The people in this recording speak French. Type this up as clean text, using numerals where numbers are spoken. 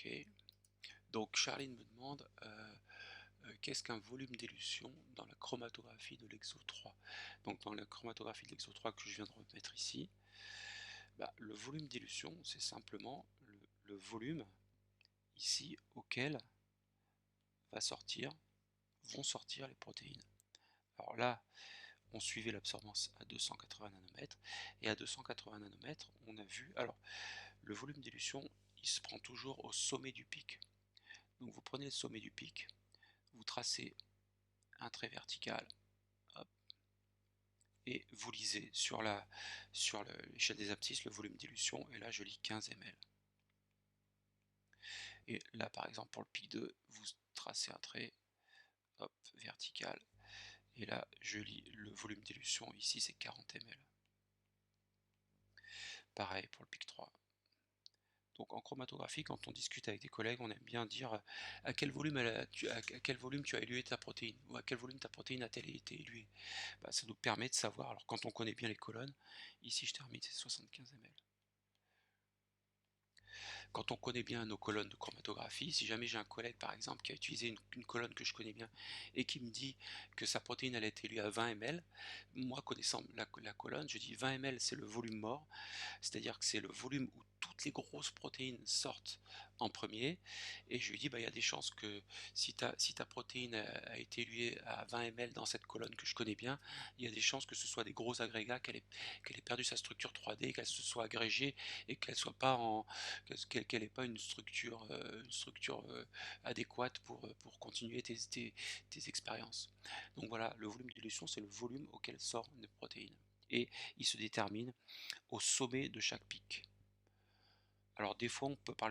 Ok. Donc Charline me demande qu'est-ce qu'un volume d'élution dans la chromatographie de l'Exo 3. Donc dans la chromatographie de l'Exo 3 que je viens de remettre ici, le volume d'élution, c'est simplement le volume ici auquel vont sortir les protéines. Alors là, on suivait l'absorbance à 280 nanomètres, et à 280 nanomètres, on a vu, alors le volume d'élution, il se prend toujours au sommet du pic. Donc vous prenez le sommet du pic, vous tracez un trait vertical, hop, et vous lisez sur l'échelle des abscisses le volume d'élution, et là je lis 15 ml. Et là par exemple pour le pic 2, vous tracez un trait, hop, vertical, et là je lis le volume d'élution, ici c'est 40 ml. Pareil pour le pic 3. Donc en chromatographie, quand on discute avec des collègues, on aime bien dire à quel volume tu as élué ta protéine, ou à quel volume ta protéine a-t-elle été éluée. Ça nous permet de savoir, alors quand on connaît bien les colonnes, ici je termine, c'est 75 ml. Quand on connaît bien nos colonnes de chromatographie, si jamais j'ai un collègue par exemple qui a utilisé une colonne que je connais bien et qui me dit que sa protéine elle a été élue à 20 ml, moi connaissant la colonne, je dis 20 ml c'est le volume mort, c'est-à-dire que c'est le volume où toutes les grosses protéines sortent en premier, et je lui dis il y a des chances que si ta protéine a été éluée à 20 ml dans cette colonne que je connais bien, il y a des chances que ce soit des gros agrégats, qu'elle ait perdu sa structure 3D, qu'elle se soit agrégée et qu'elle soit pas qu'elle ait pas une structure adéquate pour continuer tes expériences. Donc voilà, le volume d'élution, c'est le volume auquel sort une protéine, et il se détermine au sommet de chaque pic. Alors des fois on peut parler